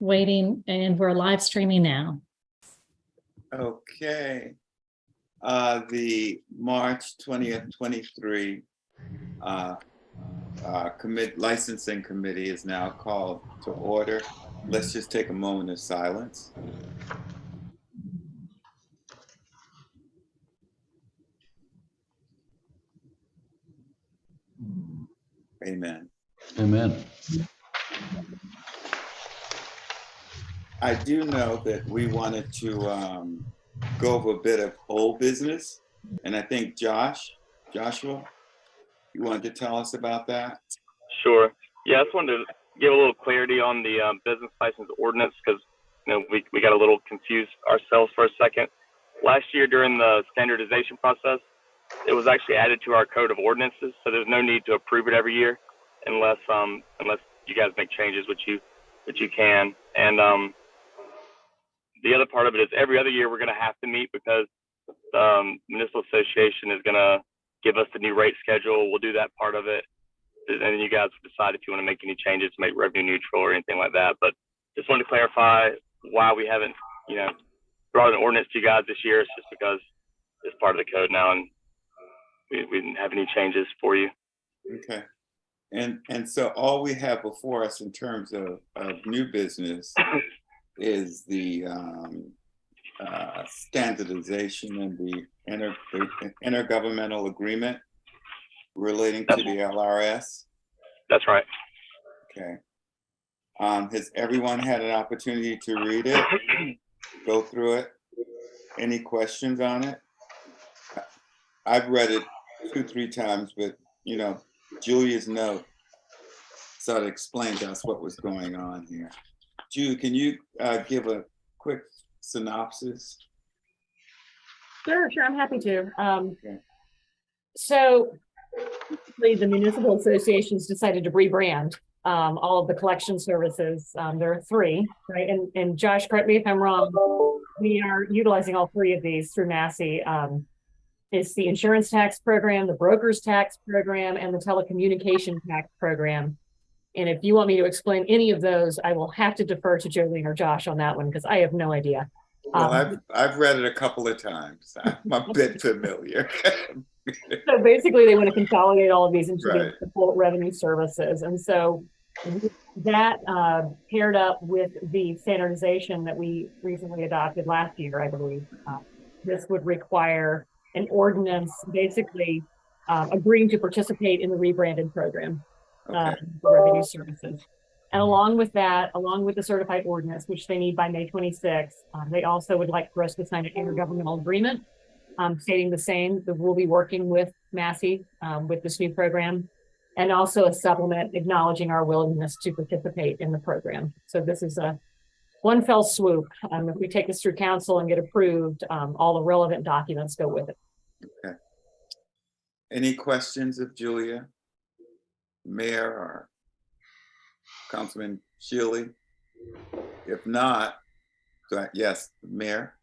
waiting, and we're live streaming now. Okay. The March 20th, 23 licensing committee is now called to order. Let's just take a moment of silence. Amen. Amen. I do know that we wanted to go over a bit of old business, and I think Joshua, you wanted to tell us about that? Sure. Yeah, I just wanted to give a little clarity on the business license ordinance because we got a little confused ourselves for a second. Last year during the standardization process, it was actually added to our code of ordinances, so there's no need to approve it every year unless you guys make changes, which you can. And the other part of it is every other year we're going to have to meet because the municipal association is going to give us the new rate schedule. We'll do that part of it, and then you guys decide if you want to make any changes to make revenue neutral or anything like that. But just wanted to clarify why we haven't brought an ordinance to you guys this year. It's just because it's part of the code now, and we didn't have any changes for you. Okay. And so all we have before us in terms of new business is the standardization and the intergovernmental agreement relating to the LRS. That's right. Okay. Has everyone had an opportunity to read it, go through it? Any questions on it? I've read it 2-3 times, but Julia's note sort of explained to us what was going on here. Julie, can you give a quick synopsis? Sure, I'm happy to. Okay. So the municipal associations decided to rebrand all of the collection services. There are 3, right? And Josh, correct me if I'm wrong, we are utilizing all 3 of these through Massey. It's the insurance tax program, the broker's tax program, and the telecommunication tax program. And if you want me to explain any of those, I will have to defer to Jolene or Josh on that one because I have no idea. Well, I've read it a couple of times. I'm a bit familiar. So basically, they want to consolidate all of these into Right. the full revenue services. And so that paired up with the standardization that we recently adopted last year, I believe. This would require an ordinance basically agreeing to participate in the rebranded program. Okay. For revenue services. And along with that, along with the certified ordinance, which they need by May 26th, they also would like for us to sign an intergovernmental agreement stating the same, that we'll be working with Massey with this new program, and also a supplement acknowledging our willingness to participate in the program. So this is a one fell swoop. If we take this through council and get approved, all the relevant documents go with it. Okay. Any questions of Julia, Mayor, or Councilman Shealy? If not, yes, Mayor.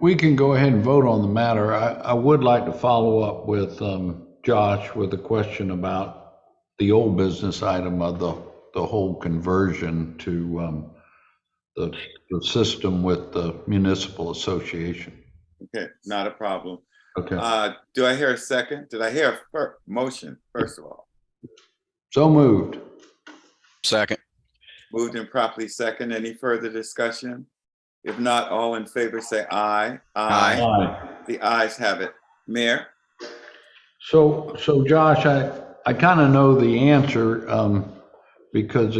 We can go ahead and vote on the matter. I would like to follow up with Josh with a question about the old business item of the whole conversion to the system with the municipal association. Okay, not a problem. Okay. Do I hear a second? Did I hear a motion, first of all? So moved. Second. Moved and properly second. Any further discussion? If not, all in favor say aye. Aye. Aye. The ayes have it. Mayor? So Josh, I kind of know the answer because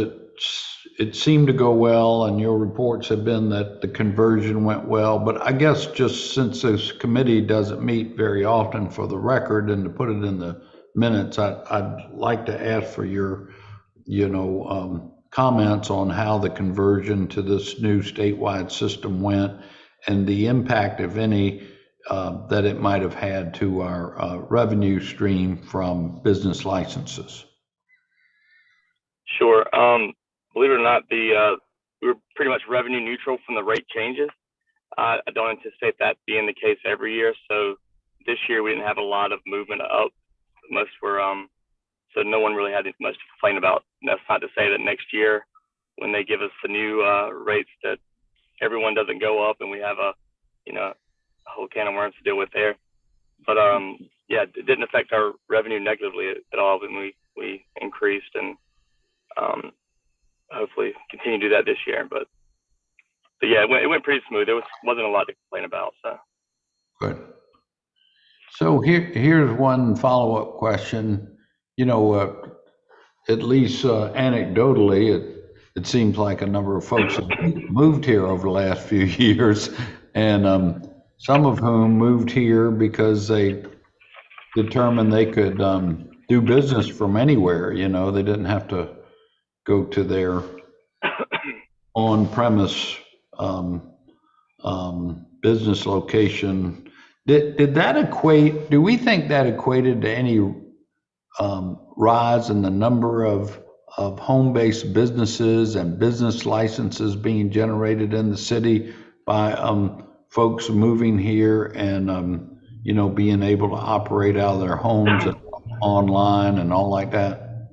it seemed to go well, and your reports have been that the conversion went well. But I guess just since this committee doesn't meet very often, for the record and to put it in the minutes, I'd like to ask for your, comments on how the conversion to this new statewide system went and the impact, if any, that it might have had to our revenue stream from business licenses. Sure. Believe it or not, we were pretty much revenue neutral from the rate changes. I don't anticipate that being the case every year. So this year we didn't have a lot of movement up. Most were, so no one really had much to complain about. And that's not to say that next year when they give us the new rates that everyone doesn't go up and we have a whole can of worms to deal with there. But yeah, it didn't affect our revenue negatively at all when we increased, and hopefully continue to do that this year. But yeah, it went pretty smooth. There wasn't a lot to complain about. So Good. So here's one follow-up question. You know, at least anecdotally, it seems like a number of folks have moved here over the last few years, and some of whom moved here because they determined they could do business from anywhere. You know, they didn't have to go to their on-premise business location. Did that equate? Do we think that equated to any rise in the number of home-based businesses and business licenses being generated in the city by folks moving here and being able to operate out of their homes and online and all like that?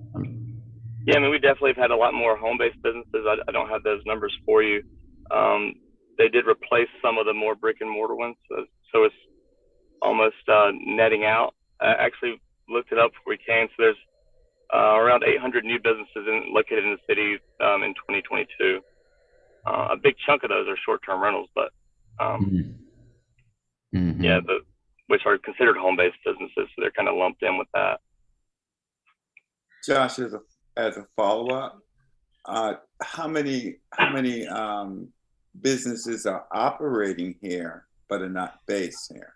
yeah, I mean, we definitely have had a lot more home-based businesses. I don't have those numbers for you. They did replace some of the more brick-and-mortar ones, so it's almost netting out. I actually looked it up before we came. So there's around 800 new businesses located in the city in 2022. A big chunk of those are short-term rentals, but yeah, which are considered home-based businesses, so they're kind of lumped in with that. Josh, as a follow-up, how many businesses are operating here but are not based here?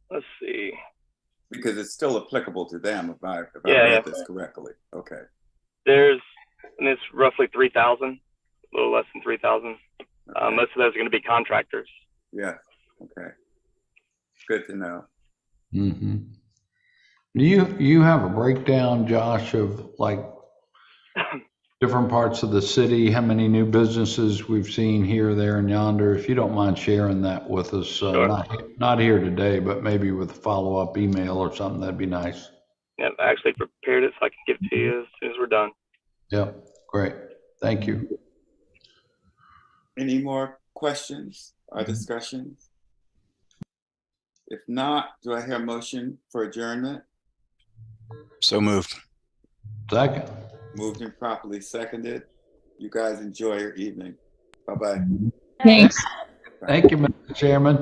Let's see. Because it's still applicable to them, if I read this correctly. Okay. It's roughly 3,000, a little less than 3,000. Okay. Most of those are going to be contractors. Yeah. Okay. Good to know. Mm-hmm. Do you have a breakdown, Josh, of like different parts of the city, how many new businesses we've seen here, there, and yonder? If you don't mind sharing that with us, Sure. not here today, but maybe with a follow-up email or something, that'd be nice. Yeah, I actually prepared it so I can give it to you as soon as we're done. Yep, great. Thank you. Any more questions or discussions? If not, do I hear a motion for adjournment? So moved. Second. Moved and properly seconded. You guys enjoy your evening. Bye-bye. Thanks. Thank you, Mr. Chairman.